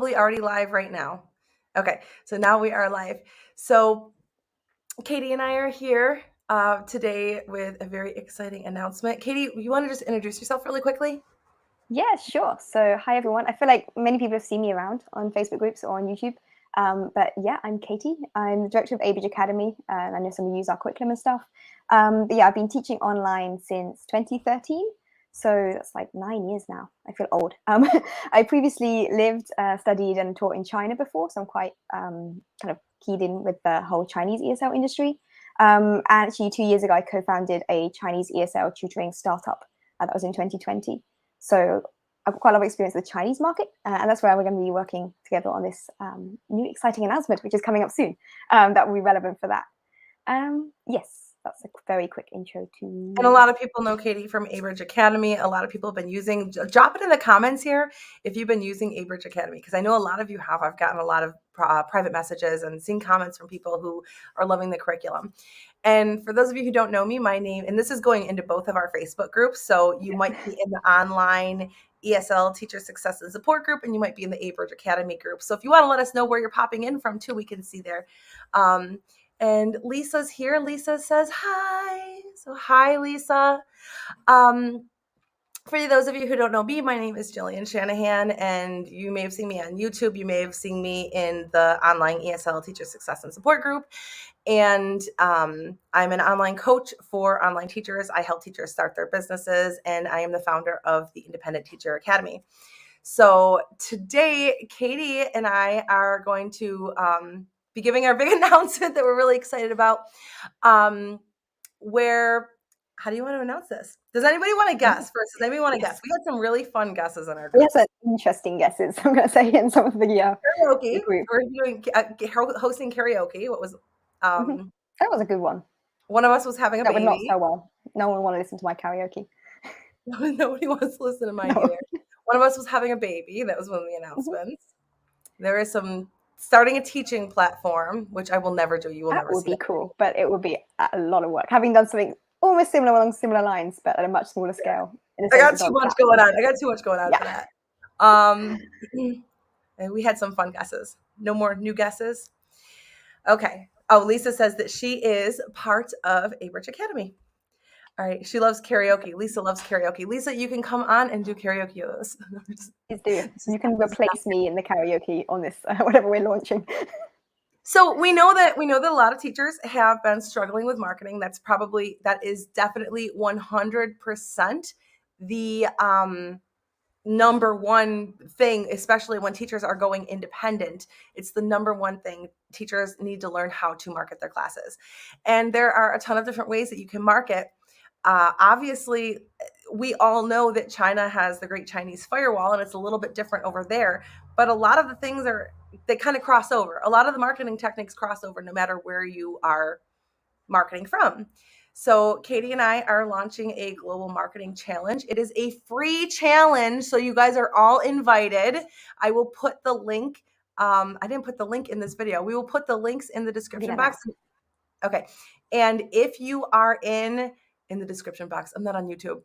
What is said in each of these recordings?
probably already live right now. Okay, so now we are live. So Katie and I are here today with a very exciting announcement. Katie, you want to just introduce yourself really quickly? Yeah, sure. So hi, everyone. I feel like many people have seen me around on Facebook groups or on YouTube. But yeah, I'm Katie. I'm the director of Abridge Academy. I know some of you use our curriculum and stuff. But yeah, I've been teaching online since 2013. So that's like 9 years now. I feel old. I previously lived, studied, and taught in China before. So I'm quite kind of keyed in with the whole Chinese ESL industry. And actually, 2 years ago, I co-founded a Chinese ESL tutoring startup. That was in 2020. So I've got quite a lot of experience with the Chinese market, and that's where we're going to be working together on this new exciting announcement, which is coming up soon, that will be relevant for that. Yes, that's a very quick intro to me. And a lot of people know Katie from Abridge Academy. A lot of people have been using, drop it in the comments here if you've been using Abridge Academy, because I know a lot of you have. I've gotten a lot of private messages and seen comments from people who are loving the curriculum. And for those of you who don't know me, my name, and this is going into both of our Facebook groups, so you might be in the online ESL Teacher Success and Support group, and you might be in the Abridge Academy group. So if you want to let us know where you're popping in from too, we can see there. And Lisa's here. Lisa says hi. So hi, Lisa. For those of you who don't know me, my name is Jillian Shanahan, and you may have seen me on YouTube. You may have seen me in the online ESL Teacher Success and Support group. And I'm an online coach for online teachers. I help teachers start their businesses, and I am the founder of the Independent Teacher Academy. So today, Katie and I are going to be giving our big announcement that we're really excited about. How do you want to announce this? Does anybody want to guess first? Does anybody want to guess? We had some really fun guesses in our group. We had some interesting guesses, I'm going to say, in some of the karaoke. group. We're doing hosting karaoke. What was that was a good one. One of us was having a baby. That would not so well. No one wanted to listen to my karaoke. Nobody wants to listen to mine either. One of us was having a baby. That was one of the announcements. There is some starting a teaching platform, which I will never do. You will never see. That would be cool, but it would be a lot of work. Having done something almost similar along similar lines, but at a much smaller scale. I got too much going on for that. And we had some fun guesses. No more new guesses. Okay. Oh, Lisa says that she is part of Abridge Academy. All right. She loves karaoke. Lisa loves karaoke. Lisa, you can come on and do karaoke with us. Please do. You can replace me in the karaoke on this, whatever we're launching. So we know that a lot of teachers have been struggling with marketing. That is definitely 100% the number one thing, especially when teachers are going independent. It's the number one thing. Teachers need to learn how to market their classes. And there are a ton of different ways that you can market. Obviously, we all know that China has the Great Chinese Firewall, and it's a little bit different over there. But a lot of the things they kind of cross over. A lot of the marketing techniques cross over no matter where you are marketing from. So Katie and I are launching a global marketing challenge. It is a free challenge, so you guys are all invited. I will put the link. I didn't put the link in this video. We will put the links in the description box. Okay. And if you are in the description box, I'm not on YouTube.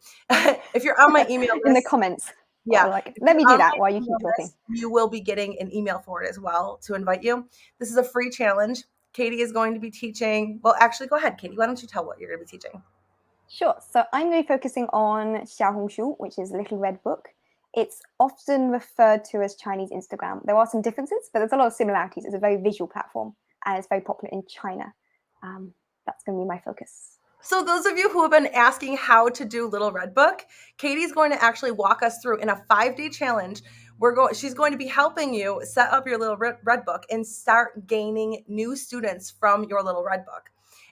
If you're on my email list, in the comments. Yeah. Let me do that while you keep talking. You will be getting an email for it as well to invite you. This is a free challenge. Katie is going to be teaching. Well, actually, go ahead, Katie. Why don't you tell what you're going to be teaching? Sure. So I'm going to be focusing on Xiaohongshu, which is a little red book. It's often referred to as Chinese Instagram. There are some differences, but there's a lot of similarities. It's a very visual platform, and it's very popular in China. That's going to be my focus. So those of you who have been asking how to do Little Red Book, Katie's going to actually walk us through in a 5-day challenge. She's going to be helping you set up your Little Red Book and start gaining new students from your Little Red Book.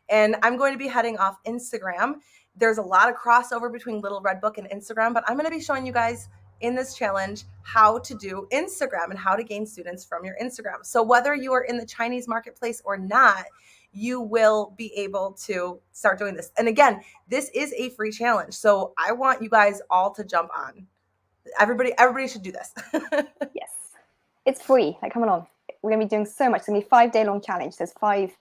And I'm going to be heading off Instagram. There's a lot of crossover between Little Red Book and Instagram, but I'm going to be showing you guys in this challenge how to do Instagram and how to gain students from your Instagram. So whether you are in the Chinese marketplace or not, you will be able to start doing this. And again, this is a free challenge. So I want you guys all to jump on. Everybody should do this. Yes. It's free. Come on. We're going to be doing so much. It's going to be a 5-day-long challenge. There's there's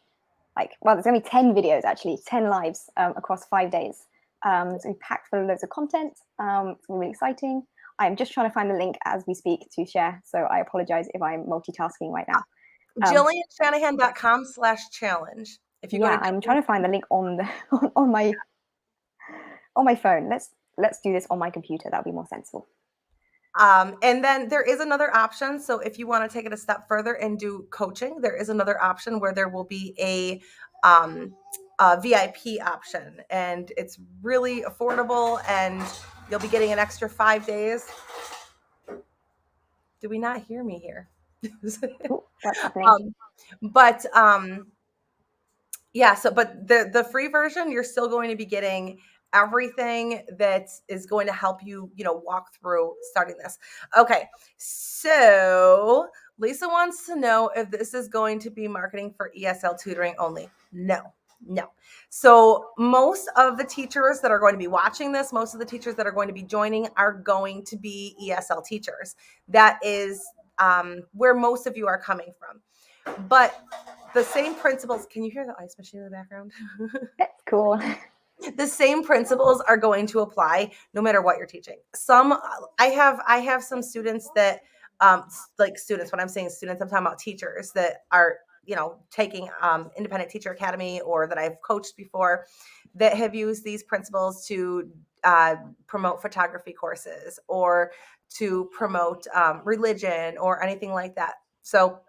going to be 10 videos, actually, 10 lives across 5 days. It's going to be packed full of loads of content. It's going to be really exciting. I'm just trying to find the link as we speak to share. So I apologize if I'm multitasking right now. JillianShanahan.com/challenge. If you go Yeah, to I'm trying to find the link on the on my phone. Let's do this on my computer. That'll be more sensible. And then there is another option. So if you want to take it a step further and do coaching, there is another option where there will be a VIP option, and it's really affordable, and you'll be getting an extra 5 days. Do we not hear me here? Ooh, what's happening? But yeah, so but the free version, you're still going to be getting everything that is going to help you, walk through starting this. Okay. So Lisa wants to know if this is going to be marketing for ESL tutoring only. No. No. So most of the teachers that are going to be watching this, most of the teachers that are going to be joining are going to be ESL teachers. That is where most of you are coming from. But the same principles, can you hear the ice machine in the background? That's cool. The same principles are going to apply no matter what you're teaching. I have some students that like students, when I'm saying students, I'm talking about teachers that are, taking Independent Teacher Academy, or that I've coached before, that have used these principles to promote photography courses, or to promote religion, or anything like that. So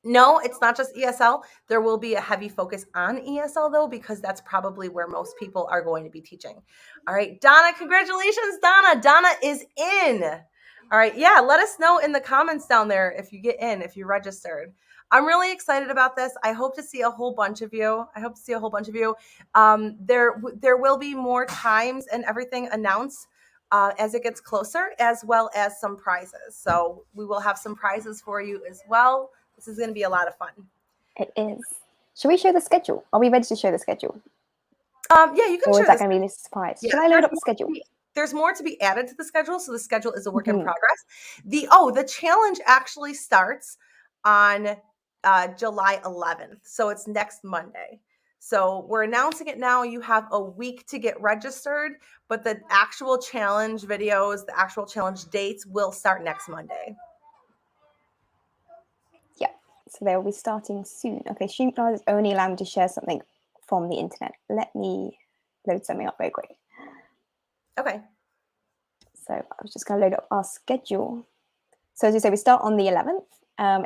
no, it's not just ESL. There will be a heavy focus on ESL, though, because that's probably where most people are going to be teaching. All right, Donna, congratulations, Donna. Donna is in. All right, yeah, let us know in the comments down there if you get in, if you registered. I'm really excited about this. I hope to see a whole bunch of you. There will be more times and everything announced as it gets closer, as well as some prizes. So we will have some prizes for you as well. This is going to be a lot of fun. It is. Should we show the schedule? Are we ready to show the schedule? Yeah, you can. Or share is that this. going to be a surprise? Yeah, Should I load up the schedule? There's more to be added to the schedule, so the schedule is a work in progress. The challenge actually starts on July 11th, so it's next Monday. So we're announcing it now. You have a week to get registered, but the actual challenge videos, the actual challenge dates will start next Monday. Yeah, so they'll be starting soon. Okay, Streamcloud is only allowing me to share something from the internet. Let me load something up very quick. Okay. So I was just going to load up our schedule. So as you say, we start on the 11th.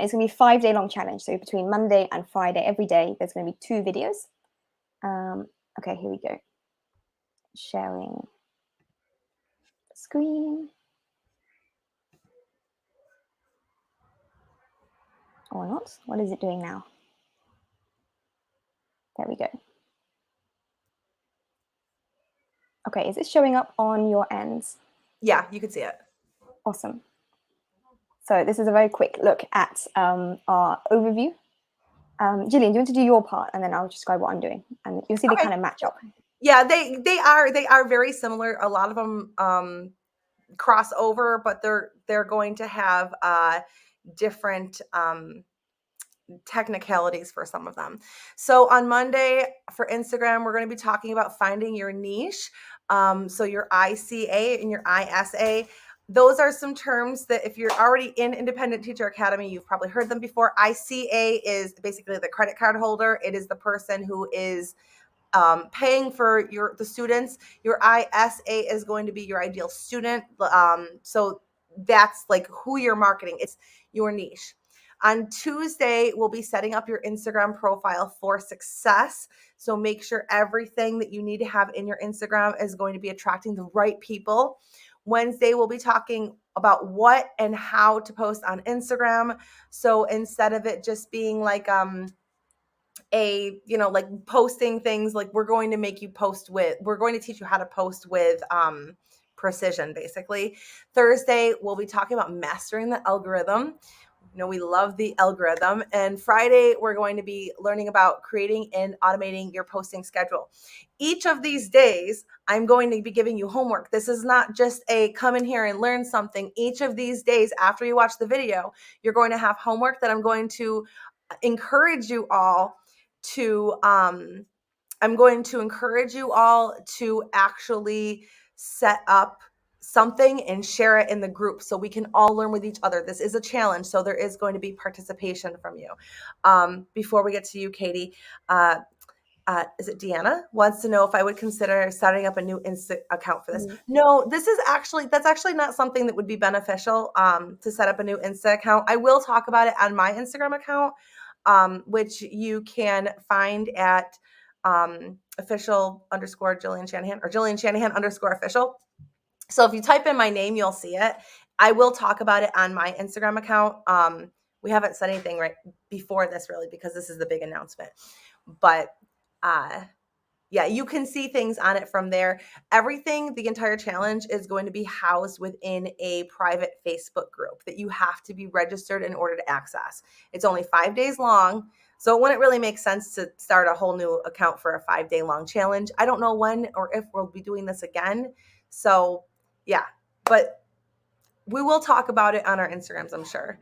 It's going to be a 5-day long challenge. So between Monday and Friday, every day, there's going to be 2 videos. Okay, here we go. Sharing the screen. Or not. What is it doing now? There we go. Okay, is it showing up on your ends? Yeah, you can see it. Awesome. So this is a very quick look at our overview. Gillian, do you want to do your part, and then I'll describe what I'm doing, and you'll see they kind of match up. Yeah, they are very similar. A lot of them cross over, but they're going to have different technicalities for some of them. So on Monday for Instagram, we're going to be talking about finding your niche. So your ICA and your ISA. Those are some terms that if you're already in Independent Teacher Academy, you've probably heard them before. ICA is basically the credit card holder. It is the person who is paying for the students. Your ISA is going to be your ideal student. So that's like who you're marketing. It's your niche. On Tuesday, we'll be setting up your Instagram profile for success. So make sure everything that you need to have in your Instagram is going to be attracting the right people. Wednesday, we'll be talking about what and how to post on Instagram. So instead of it just being like like posting things, like we're going to teach you how to post with precision, basically. Thursday, we'll be talking about mastering the algorithm. We love the algorithm. And Friday, we're going to be learning about creating and automating your posting schedule. Each of these days, I'm going to be giving you homework. This is not just a come in here and learn something. Each of these days, after you watch the video, you're going to have homework that I'm going to encourage you all to actually set up something and share it in the group so we can all learn with each other. This is a challenge, so there is going to be participation from you. Before we get to you, Katie, is it Deanna wants to know if I would consider setting up a new Insta account for this. No, that's actually not something that would be beneficial to set up a new Insta account. I will talk about it on my Instagram account, which you can find at official _ Jillian Shanahan or Jillian Shanahan _ official. So if you type in my name, you'll see it. I will talk about it on my Instagram account. We haven't said anything right before this really because this is the big announcement. But yeah, you can see things on it from there. Everything, the entire challenge is going to be housed within a private Facebook group that you have to be registered in order to access. It's only 5 days long. So it wouldn't really make sense to start a whole new account for a 5-day long challenge. I don't know when or if we'll be doing this again. So yeah, but we will talk about it on our Instagrams, I'm sure.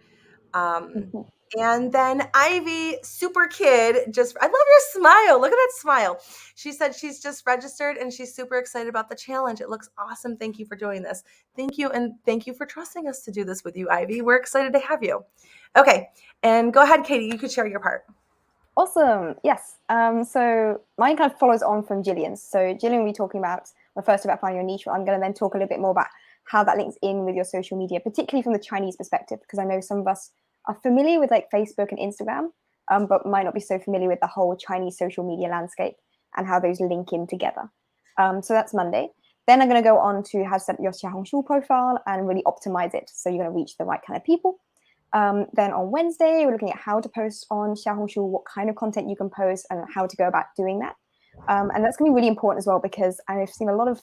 And then Ivy, super kid, I love your smile. Look at that smile. She said she's just registered and she's super excited about the challenge. It looks awesome. Thank you for doing this. Thank you. And thank you for trusting us to do this with you, Ivy. We're excited to have you. Okay. And go ahead, Katie. You could share your part. Awesome. Yes. So mine kind of follows on from Jillian's. So Jillian will be talking about, well, first about finding your niche. I'm going to then talk a little bit more about how that links in with your social media, particularly from the Chinese perspective, because I know some of us are familiar with like Facebook and Instagram, but might not be so familiar with the whole Chinese social media landscape and how those link in together. So that's Monday. Then I'm going to go on to how to set up your Xiaohongshu profile and really optimize it so you're going to reach the right kind of people. Then on Wednesday, we're looking at how to post on Xiaohongshu, what kind of content you can post, and how to go about doing that. And that's going to be really important as well because I've seen a lot of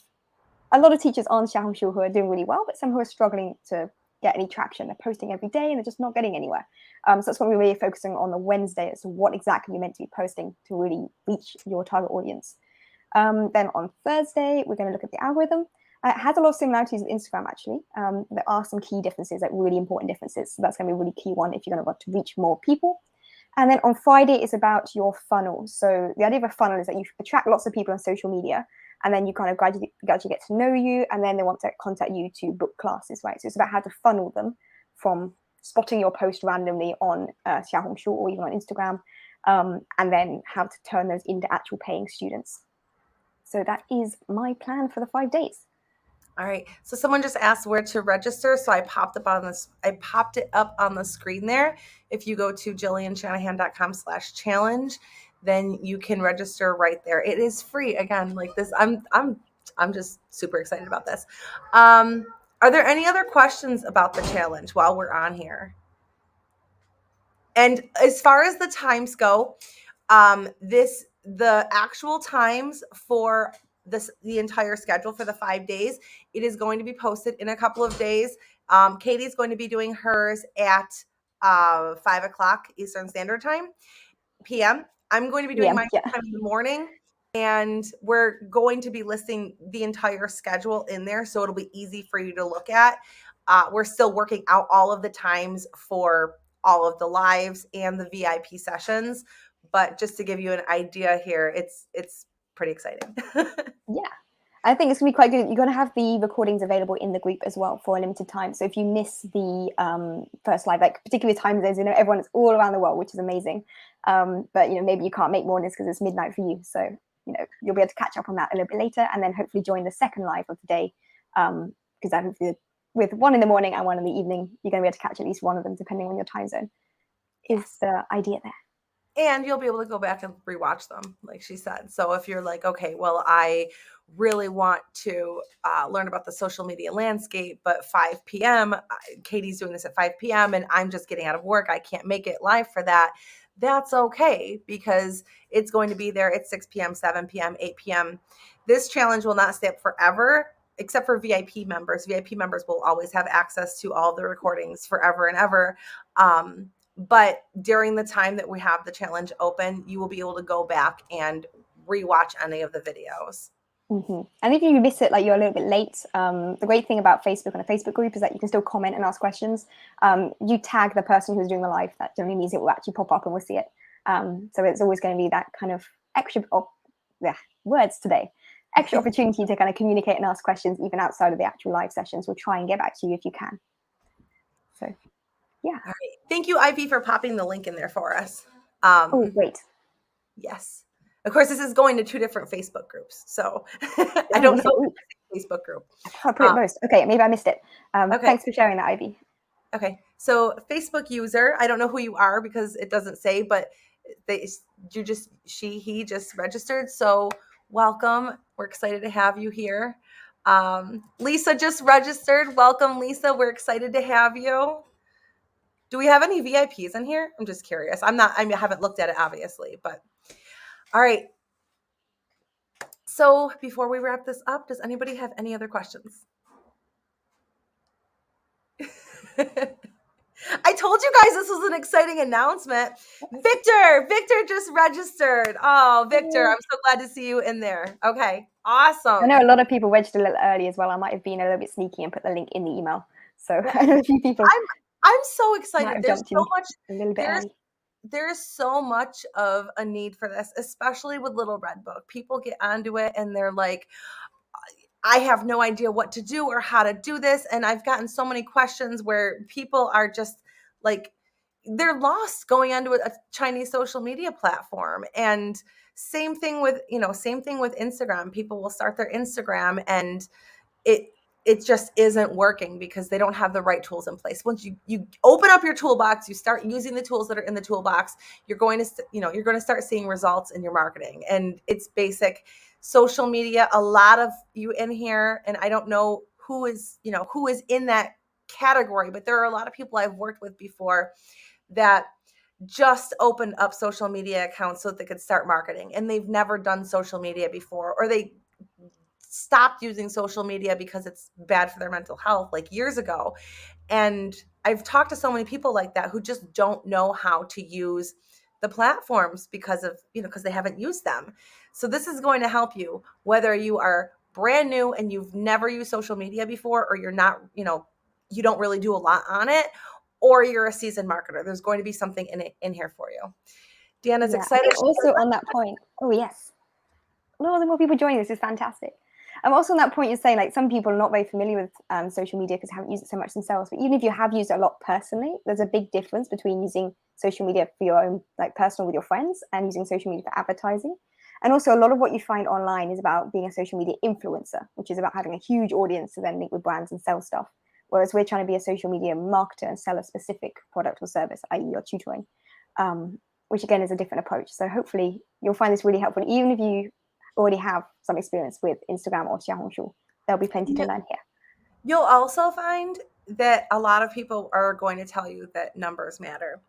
teachers on Xiaohongshu who are doing really well, but some who are struggling to get any traction. They're posting every day and they're just not getting anywhere. So that's what we're really focusing on the Wednesday as to what exactly you're meant to be posting to really reach your target audience. Then on Thursday, we're going to look at the algorithm. It has a lot of similarities with Instagram, actually. There are some key differences, like really important differences. So that's going to be a really key one if you're going to want to reach more people. And then on Friday, it's about your funnel. So the idea of a funnel is that you attract lots of people on social media, and then you kind of gradually get to know you, and then they want to contact you to book classes, right? So it's about how to funnel them from spotting your post randomly on Xiaohongshu or even on Instagram, and then how to turn those into actual paying students. So that is my plan for the 5 days. All right. So someone just asked where to register. So I popped it up on the screen there. If you go to jillianshanahan.com/challenge, then you can register right there. It is free. Again, like this, I'm just super excited about this. Are there any other questions about the challenge while we're on here? And as far as the times go, the actual times for the entire schedule for the 5 days, it is going to be posted in a couple of days. Katie's going to be doing hers at 5 o'clock Eastern Standard Time, PM. I'm going to be doing mine sometime in the morning, and we're going to be listing the entire schedule in there, so it'll be easy for you to look at. We're still working out all of the times for all of the lives and the VIP sessions, but just to give you an idea here, it's pretty exciting. Yeah, I think it's gonna be quite good. You're gonna have the recordings available in the group as well for a limited time. So if you miss the first live, like particularly time zones, everyone is all around the world, which is amazing. But maybe you can't make mornings because it's midnight for you. So you'll be able to catch up on that a little bit later, and then hopefully join the second live of the day. Because hopefully with one in the morning and one in the evening, you're gonna be able to catch at least one of them depending on your time zone. Is the idea there. And you'll be able to go back and rewatch them, like she said. So if you're like, okay, well, I really want to learn about the social media landscape, but 5 p.m., Katie's doing this at 5 p.m., and I'm just getting out of work, I can't make it live for that. That's okay, because it's going to be there at 6 p.m., 7 p.m., 8 p.m. This challenge will not stay up forever, except for VIP members. VIP members will always have access to all the recordings forever and ever. But during the time that we have the challenge open, you will be able to go back and rewatch any of the videos. Mm-hmm. And if you miss it, like you're a little bit late, the great thing about Facebook and a Facebook group is that you can still comment and ask questions. You tag the person who's doing the live, that generally means it will actually pop up and we'll see it. So it's always going to be that kind of extra words today. extra opportunity to kind of communicate and ask questions even outside of the actual live sessions. We'll try and get back to you if you can. So, yeah. All right. Thank you, Ivy, for popping the link in there for us. Oh, great. Yes. Of course, this is going to 2 different Facebook groups, so I Oh, don't yes, know if it's a Facebook group. I thought I put it most. Okay, maybe I missed it. Okay. Thanks for sharing that, Ivy. Okay. So Facebook user, I don't know who you are because it doesn't say, but he just registered. So welcome. We're excited to have you here. Lisa just registered. Welcome, Lisa. We're excited to have you. Do we have any VIPs in here? I'm just curious. I haven't looked at it, obviously, but all right. So before we wrap this up, does anybody have any other questions? I told you guys this was an exciting announcement. Victor just registered. Oh, Victor, I'm so glad to see you in there. Okay, awesome. I know a lot of people registered a little early as well. I might have been a little bit sneaky and put the link in the email. So I know a few people. I'm so excited. There's so much. A little bit early. There is so much of a need for this, especially with Little Red Book. People get onto it and they're like, I have no idea what to do or how to do this. And I've gotten so many questions where people are just like, they're lost going onto a Chinese social media platform. And same thing with Instagram. People will start their Instagram and it just isn't working because they don't have the right tools in place. Once you open up your toolbox, you start using the tools that are in the toolbox, you're going to start seeing results in your marketing. And it's basic social media. A lot of you in here, and I don't know who is in that category, but there are a lot of people I've worked with before that just opened up social media accounts so that they could start marketing, and they've never done social media before, or they stopped using social media because it's bad for their mental health like years ago. And I've talked to so many people like that who just don't know how to use the platforms because they haven't used them. So this is going to help you, whether you are brand new and you've never used social media before, or you're not, you don't really do a lot on it, or you're a seasoned marketer. There's going to be something in here for you. Deanna's excited. I think also on that point, oh yes, no, the more people joining this is fantastic. Also on that point, you're saying like some people are not very familiar with social media because they haven't used it so much themselves. But even if you have used it a lot personally, there's a big difference between using social media for your own, like personal with your friends, and using social media for advertising. And also a lot of what you find online is about being a social media influencer, which is about having a huge audience to then link with brands and sell stuff. Whereas we're trying to be a social media marketer and sell a specific product or service, i.e. your tutoring, which again is a different approach. So hopefully you'll find this really helpful. Even if you already have some experience with Instagram or Xiaohongshu, there'll be plenty to learn here. You'll also find that a lot of people are going to tell you that numbers matter.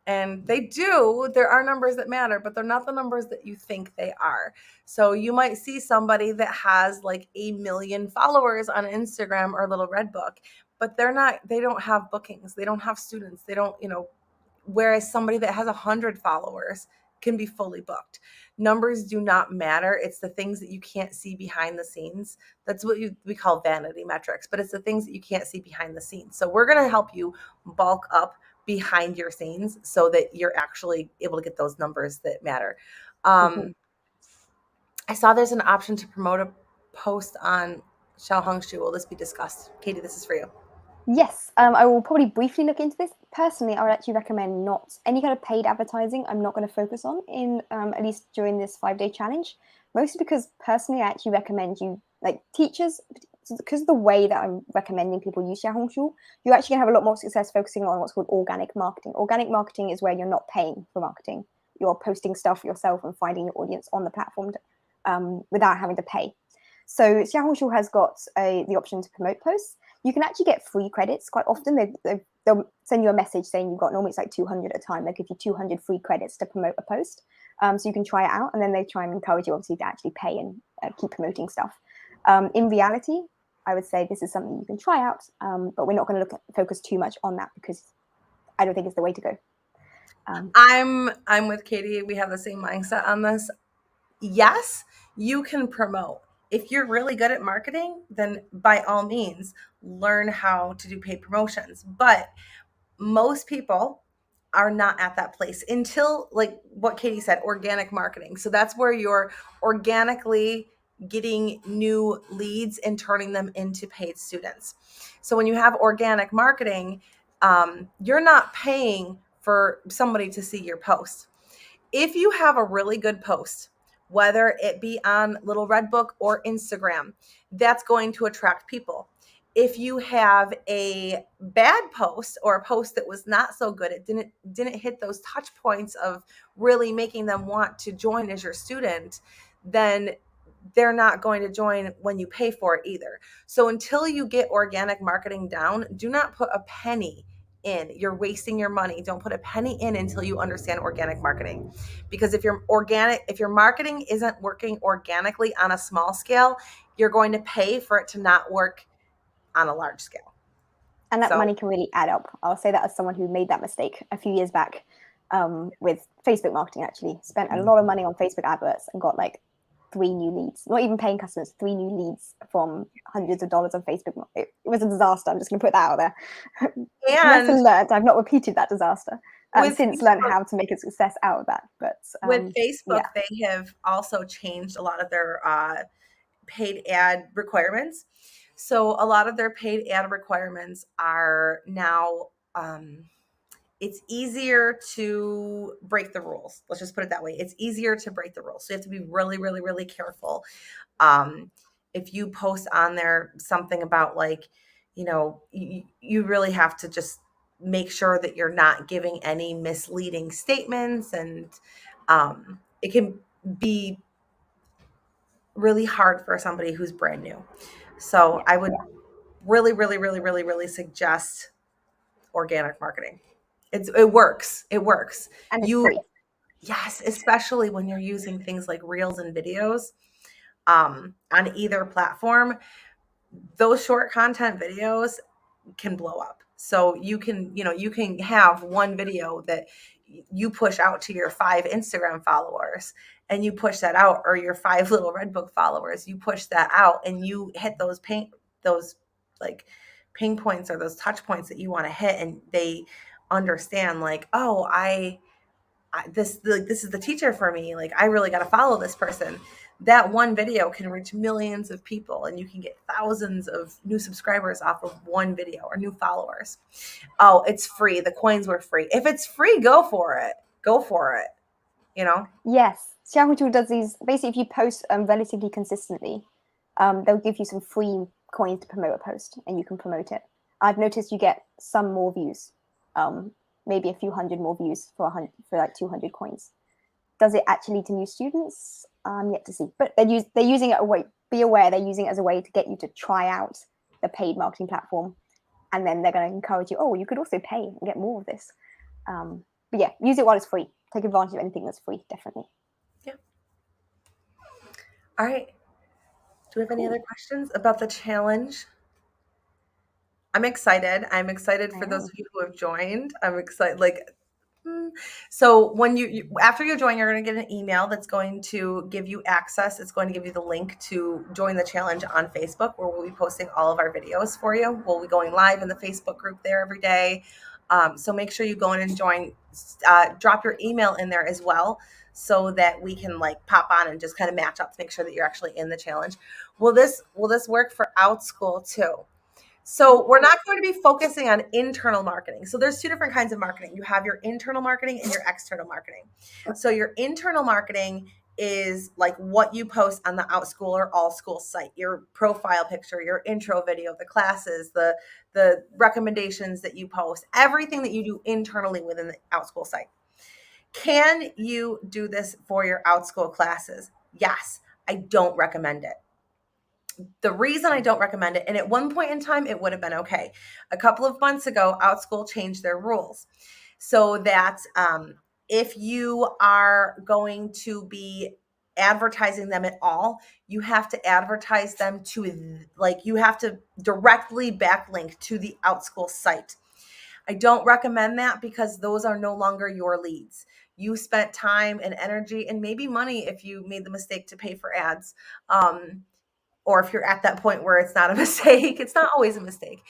And they do. There are numbers that matter, but they're not the numbers that you think they are. So you might see somebody that has like 1 million followers on Instagram or Little Red Book, but they don't have bookings. They don't have students. They don't, whereas somebody that has 100 followers can be fully booked. Numbers do not matter. It's the things that you can't see behind the scenes. That's what we call vanity metrics, but it's the things that you can't see behind the scenes. So we're going to help you bulk up behind your scenes so that you're actually able to get those numbers that matter. I saw there's an option to promote a post on Xiaohongshu. Will this be discussed? Katie, this is for you. Yes, I will probably briefly look into this. Personally, I would actually recommend not any kind of paid advertising. I'm not going to focus on in at least during this 5-day challenge, mostly because personally, I actually recommend you, like teachers, because of the way that I'm recommending people use Xiaohongshu, you're actually going to have a lot more success focusing on what's called organic marketing. Organic marketing is where you're not paying for marketing. You're posting stuff yourself and finding your audience on the platform without having to pay. So Xiaohongshu has got the option to promote posts. You can actually get free credits quite often. They'll send you a message saying you've got, normally it's like 200 at a time. They give you 200 free credits to promote a post. So you can try it out, and then they try and encourage you obviously to actually pay and keep promoting stuff. In reality, I would say this is something you can try out, but we're not going to focus too much on that because I don't think it's the way to go. I'm with Katie. We have the same mindset on this. Yes, you can promote. If you're really good at marketing, then by all means, learn how to do paid promotions. But most people are not at that place until, like what Katie said, organic marketing. So that's where you're organically getting new leads and turning them into paid students. So when you have organic marketing, you're not paying for somebody to see your post. If you have a really good post, whether it be on Little Red Book or Instagram, that's going to attract people. If you have a bad post or a post that was not so good, it didn't hit those touch points of really making them want to join as your student, then they're not going to join when you pay for it either. So until you get organic marketing down, do not put a penny in. You're wasting your money. Don't put a penny in until you understand organic marketing. Because if your marketing isn't working organically on a small scale, you're going to pay for it to not work on a large scale. And that So, money can really add up. I'll say that as someone who made that mistake a few years back with Facebook marketing, actually. Spent a lot of money on Facebook adverts and got like 3 new leads, not even paying customers, 3 new leads from hundreds of dollars on Facebook. It was a disaster. I'm just going to put that out there. and Lesson learned. I've not repeated that disaster. with Since learned how to make a success out of that. But with Facebook, yeah. they have also changed a lot of their paid ad requirements. So a lot of their paid ad requirements are now it's easier to break the rules. Let's just put it that way. It's easier to break the rules. So you have to be really, really, really careful. If you post on there something about like, you really have to just make sure that you're not giving any misleading statements, and it can be really hard for somebody who's brand new. So I would really, really, really, really, really suggest organic marketing. It works. It works. And it's You free. Yes, especially when you're using things like reels and videos on either platform. Those short content videos can blow up. So you can have one video that you push out to your 5 Instagram followers, and you push that out, or your 5 Little Red Book followers, you push that out, and you hit those like pain points or those touch points that you want to hit, and they understand like, oh, this is the teacher for me. Like, I really got to follow this person. That one video can reach millions of people, and you can get thousands of new subscribers off of one video, or new followers. Oh, it's free. The coins were free. If it's free, go for it. Go for it. Yes, Xiaohongshu does these. Basically, if you post relatively consistently, they'll give you some free coins to promote a post, and you can promote it. I've noticed you get some more views, maybe a few hundred more views for like 200 coins. Does it actually lead to new students? I'm yet to see, but they're using it a way. Be aware they're using it as a way to get you to try out the paid marketing platform, and then they're going to encourage you. Oh, you could also pay and get more of this. But yeah, use it while it's free. Take advantage of anything that's free, definitely. Yeah. All right. Do we have any other questions about the challenge? I'm excited. I'm excited for those of you who have joined. I'm excited. So when after you join, you're going to get an email that's going to give you access. It's going to give you the link to join the challenge on Facebook, where we'll be posting all of our videos for you. We'll be going live in the Facebook group there every day. So make sure you go in and join. Drop your email in there as well, so that we can pop on and just kind of match up to make sure that you're actually in the challenge. Will this work for OutSchool too? So we're not going to be focusing on internal marketing. So there's 2 different kinds of marketing. You have your internal marketing and your external marketing. So your internal marketing is like what you post on the OutSchool or AllSchool site, your profile picture, your intro video, the classes, the recommendations that you post, everything that you do internally within the OutSchool site. Can you do this for your OutSchool classes? Yes. I don't recommend it. The reason I don't recommend it, and at one point in time, it would have been okay. A couple of months ago, OutSchool changed their rules so that if you are going to be advertising them at all, you have to advertise them to you have to directly backlink to the OutSchool site. I don't recommend that, because those are no longer your leads. You spent time and energy and maybe money if you made the mistake to pay for ads. or if you're at that point where it's not a mistake, it's not always a mistake.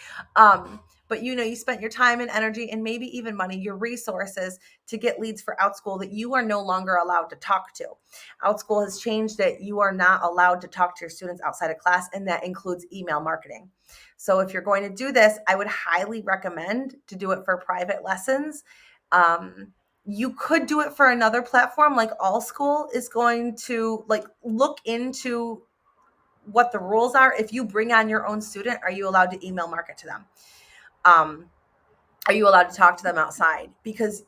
But you spent your time and energy and maybe even money, your resources to get leads for OutSchool that you are no longer allowed to talk to. OutSchool has changed it. You are not allowed to talk to your students outside of class, and that includes email marketing. So if you're going to do this, I would highly recommend to do it for private lessons. You could do it for another platform, like AllSchool is going to look into what the rules are. If you bring on your own student, are you allowed to email market to them? Are you allowed to talk to them outside? Because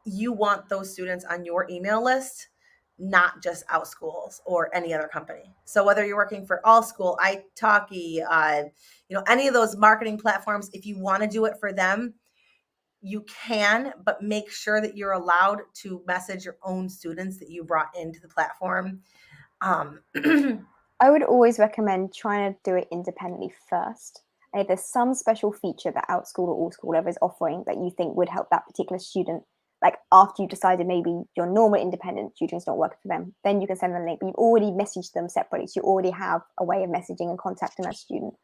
you want those students on your email list, not just OutSchools or any other company. So whether you're working for AllSchool, italki, any of those marketing platforms, if you want to do it for them, you can, but make sure that you're allowed to message your own students that you brought into the platform. I would always recommend trying to do it independently first. And if there's some special feature that OutSchool or AllSchool, whatever, is offering that you think would help that particular student, like after you've decided maybe your normal independent tutoring is not working for them, then you can send them a link. But you've already messaged them separately, so you already have a way of messaging and contacting that student.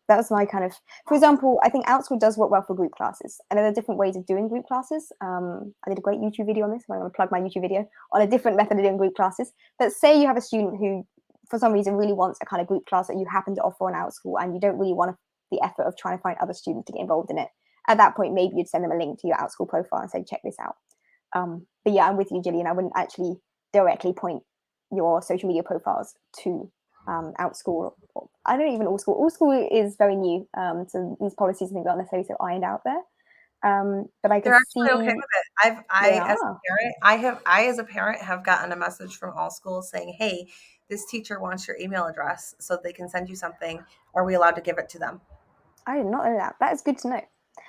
That was my kind of, for example, I think OutSchool does work well for group classes, and there are different ways of doing group classes. I did a great YouTube video on this. I'm going to plug my YouTube video on a different method of doing group classes. But say you have a student who, for some reason, really wants a kind of group class that you happen to offer on OutSchool, and you don't really want the effort of trying to find other students to get involved in it. At that point, maybe you'd send them a link to your OutSchool profile and say, check this out. But yeah, I'm with you, Gillian. I wouldn't actually directly point your social media profiles to OutSchool. I don't even AllSchool. AllSchool is very new, so these policies and things aren't necessarily so ironed out there. But I can They're see. actually okay with it. I as a parent have gotten a message from AllSchool saying, "Hey, this teacher wants your email address so they can send you something. Are we allowed to give it to them?" I did not know that. That is good to know.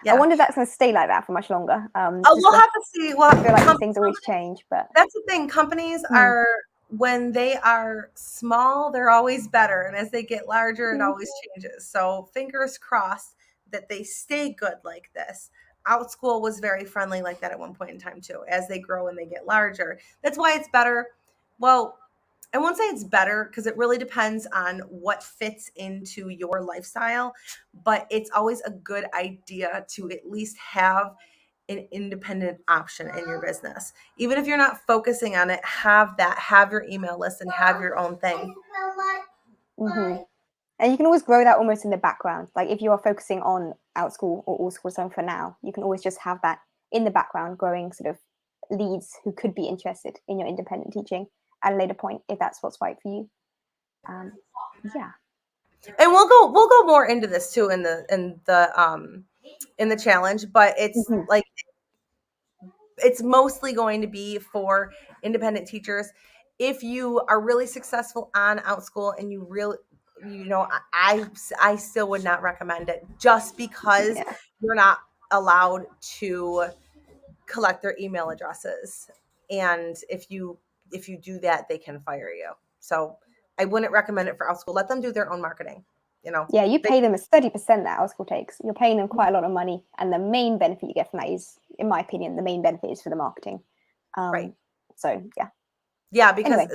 Yeah. I wonder if that's going to stay like that for much longer. We'll have to see. Well, I feel like these things always change, but that's the thing. Companies are, when they are small, they're always better, and as they get larger, it always changes. So fingers crossed that they stay good like this. OutSchool was very friendly like that at one point in time too. As they grow and they get larger, that's why it's better. Well, I won't say it's better because it really depends on what fits into your lifestyle, but it's always a good idea to at least have an independent option in your business. Even if you're not focusing on it, have your email list and have your own thing. And you can always grow that almost in the background. Like if you are focusing on OutSchool or AllSchool something for now, you can always just have that in the background growing sort of leads who could be interested in your independent teaching at a later point if that's what's right for you. Yeah. And we'll go more into this too in the challenge, but it's like it's mostly going to be for independent teachers. If you are really successful on OutSchool and you really, I still would not recommend it just because you're not allowed to collect their email addresses. And if you do that, they can fire you. So I wouldn't recommend it for OutSchool. Let them do their own marketing. Yeah, you pay them as 30% that OutSchool takes. You're paying them quite a lot of money, and the main benefit you get from that is, in my opinion, the main benefit is for the marketing. Right. So yeah, because anyway.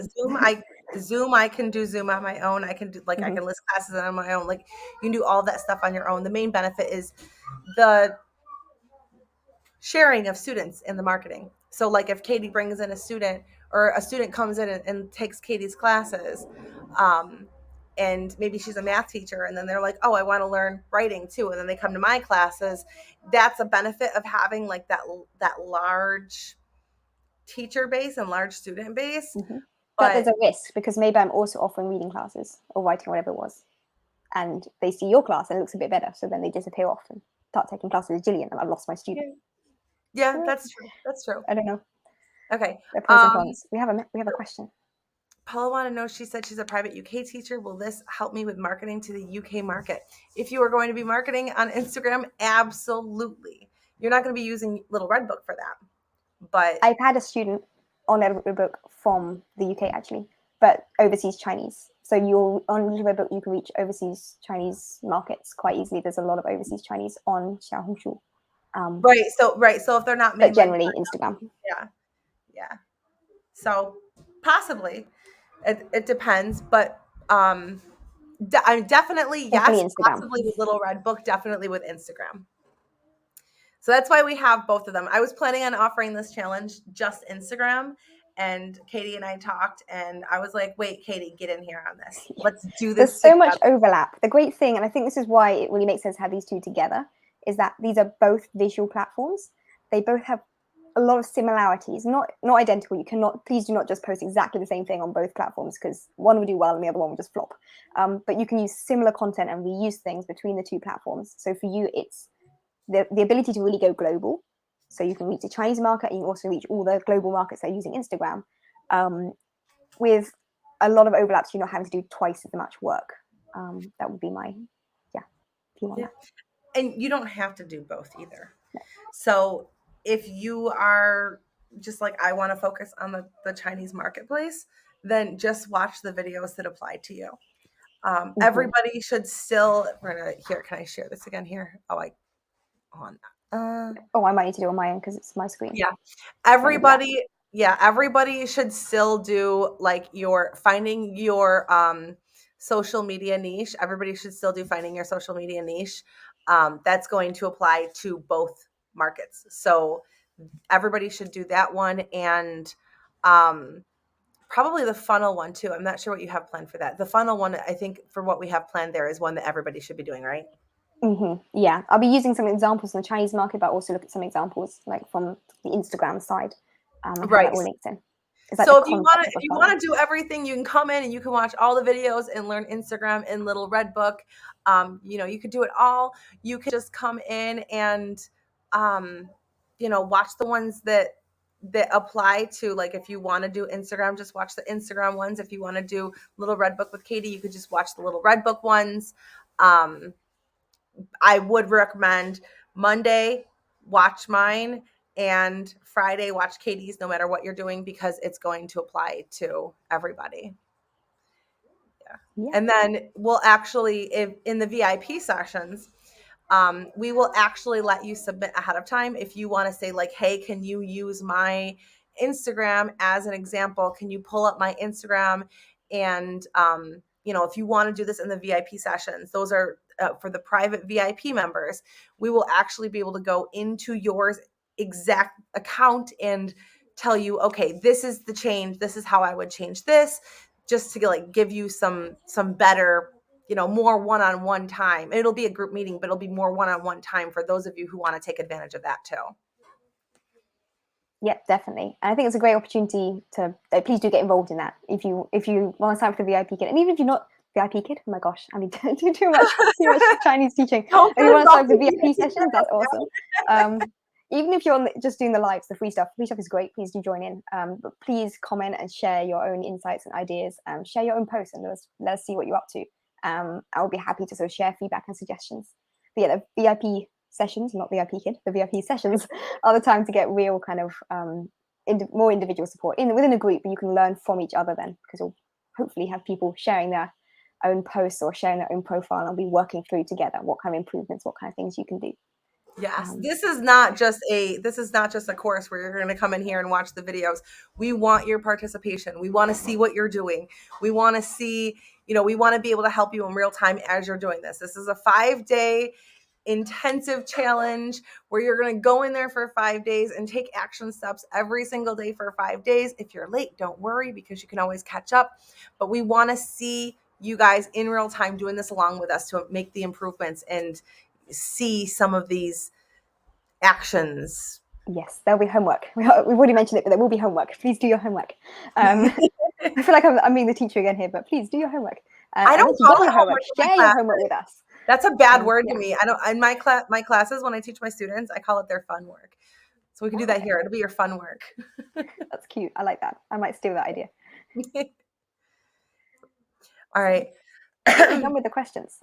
Zoom, I can do Zoom on my own. I can do I can list classes on my own. Like you can do all that stuff on your own. The main benefit is the sharing of students in the marketing. So like if Katie brings in a student or a student comes in and takes Katie's classes, and maybe she's a math teacher and then they're like, oh, I want to learn writing too. And then they come to my classes. That's a benefit of having like that large teacher base and large student base. But there's a risk because maybe I'm also offering reading classes or writing or whatever it was. And they see your class and it looks a bit better. So then they disappear off and start taking classes with Gillian and I've lost my student. Yeah, that's true. I don't know. Okay. The pros and cons. We have a question. Paula want to know, she said she's a private UK teacher. Will this help me with marketing to the UK market? If you are going to be marketing on Instagram, absolutely. You're not going to be using Little Red Book for that. But I've had a student on Little Red Book from the UK actually, but overseas Chinese. So on Little Red Book, you can reach overseas Chinese markets quite easily. There's a lot of overseas Chinese on Xiaohongshu. Right. So if they're not but generally Instagram. Yeah. So possibly, it depends. But I'm definitely yes, Definitely Instagram. possibly with Little Red Book, definitely with Instagram. So that's why we have both of them. I was planning on offering this challenge just Instagram, and Katie and I talked, and I was like, "Wait, Katie, get in here on this. Let's do this There's so much together." overlap. The great thing, and I think this is why it really makes sense to have these two together, is that these are both visual platforms. They both have a lot of similarities, not identical. You cannot, please do not just post exactly the same thing on both platforms, because one will do well and the other one will just flop. But you can use similar content and reuse things between the two platforms. So for you, it's the ability to really go global. So you can reach the Chinese market, and you can also reach all the global markets that are using Instagram, with a lot of overlaps. You're not having to do twice as much work. That would be my view on that. And you don't have to do both either. So if you are just like, I want to focus on the Chinese marketplace, then just watch the videos that apply to you. Everybody should still, here, can I share this again here? Oh, I might need to do it on my end because it's my screen. Yeah. Everybody should still do like your finding your social media niche. Everybody should still do finding your social media niche. That's going to apply to both markets. So everybody should do that one, and probably the funnel one too. I'm not sure what you have planned for that. The funnel one, I think for what we have planned there, is one that everybody should be doing, right? Yeah, I'll be using some examples from the Chinese market, but also look at some examples like from the Instagram side, and have Right. that all linked in. So if you want to do everything, you can come in and you can watch all the videos and learn Instagram in Little Red Book. You could do it all. You can just come in and watch the ones that apply to, like, if you want to do Instagram, just watch the Instagram ones. If you want to do Little Red Book with Katie, you could just watch the Little Red Book ones. I would recommend Monday, watch mine, and Friday, watch Katie's, no matter what you're doing, because it's going to apply to everybody. Yeah. And then we'll actually, in the VIP sessions, we will actually let you submit ahead of time. If you want to say like, hey, can you use my Instagram as an example? Can you pull up my Instagram? And, if you want to do this in the VIP sessions, those are for the private VIP members. We will actually be able to go into yours exact account and tell you, okay, this is the change. This is how I would change this, just to like give you some better, more one-on-one time. It'll be a group meeting, but it'll be more one-on-one time for those of you who want to take advantage of that too. Yeah, definitely. And I think it's a great opportunity to please do get involved in that. If you want to sign up for the VIP kit, and even if you're not VIP kid, oh my gosh, I mean, too much Chinese teaching. If you want to sign up for VIP sessions, that's awesome. Even if you're just doing the lives, the free stuff is great. Please do join in. But please comment and share your own insights and ideas. Share your own posts and let us see what you're up to. I will be happy to sort of share feedback and suggestions. But yeah, the VIP sessions, not VIP kid, the VIP sessions are the time to get real kind of more individual support within a group, but you can learn from each other then, because you'll hopefully have people sharing their own posts or sharing their own profile, and be working through together what kind of improvements, what kind of things you can do. Yes, this is not just a course where you're going to come in here and watch the videos. We want your participation. We want to see what you're doing. We want to see, we want to be able to help you in real time as you're doing this. This is a 5-day intensive challenge where you're going to go in there for 5 days and take action steps every single day for 5 days. If you're late, don't worry, because you can always catch up. But we want to see you guys in real time doing this along with us to make the improvements and see some of these actions. Yes, there'll be homework. We've already mentioned it, but there will be homework. Please do your homework. I feel like I'm being the teacher again here, but please do your homework. I don't call it homework. Share your homework with us. That's a bad word to me. I don't. In my classes, when I teach my students, I call it their fun work. So we can do that here. It'll be your fun work. That's cute. I like that. I might steal that idea. All right. We're done with the questions.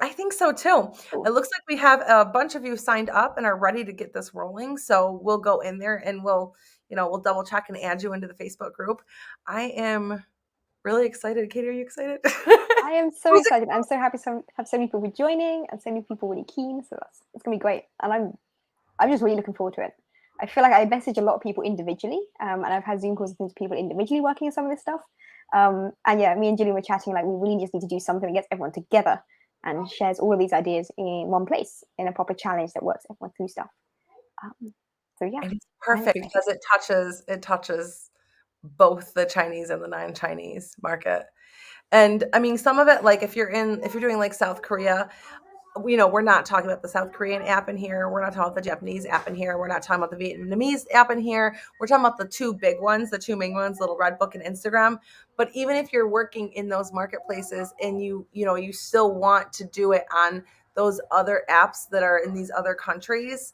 I think so too. Cool. It looks like we have a bunch of you signed up and are ready to get this rolling. So we'll go in there and we'll double check and add you into the Facebook group. I am really excited. Katie, are you excited? I am so excited. I'm so happy to have so many people joining and so many people really keen. So it's gonna be great. And I'm just really looking forward to it. I feel like I message a lot of people individually, and I've had Zoom calls with people individually working on some of this stuff. And yeah, me and Julian were chatting like we really just need to do something that gets everyone together and shares all of these ideas in one place in a proper challenge that works everyone through stuff. So yeah, And it's I'm perfect excited. because it touches both the Chinese and the non-Chinese market. And I mean, some of it, like if you're doing like South Korea, we're not talking about the South Korean app in here. We're not talking about the Japanese app in here. We're not talking about the Vietnamese app in here. We're talking about the two big ones, the two main ones, Little Red Book and Instagram. But even if you're working in those marketplaces and you still want to do it on those other apps that are in these other countries,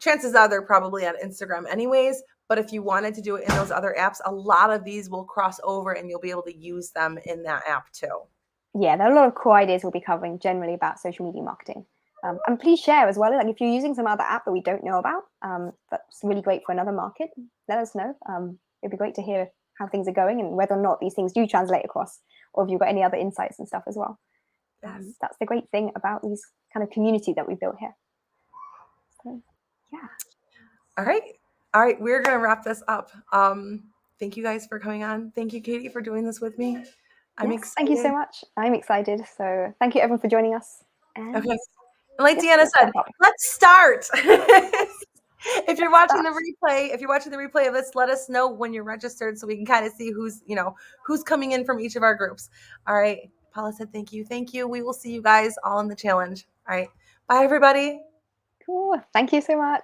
chances are they're probably on Instagram anyways. But if you wanted to do it in those other apps, a lot of these will cross over and you'll be able to use them in that app too. Yeah, there are a lot of core ideas we'll be covering generally about social media marketing. And please share as well. Like if you're using some other app that we don't know about, that's really great for another market, let us know. It'd be great to hear how things are going and whether or not these things do translate across, or if you've got any other insights and stuff as well. Yes. That's the great thing about these kind of community that we built here. So, yeah. All right. We're going to wrap this up. Thank you guys for coming on. Thank you, Katie, for doing this with me. I'm Yes, excited. thank you so much. I'm excited. So thank you everyone for joining us. And Okay. And like yes, Deanna said, let's start. If you're Let's watching start. the replay of this, let us know when you're registered so we can kind of see who's coming in from each of our groups. All right. Paula said thank you. Thank you. We will see you guys all in the challenge. All right. Bye, everybody. Cool. Thank you so much.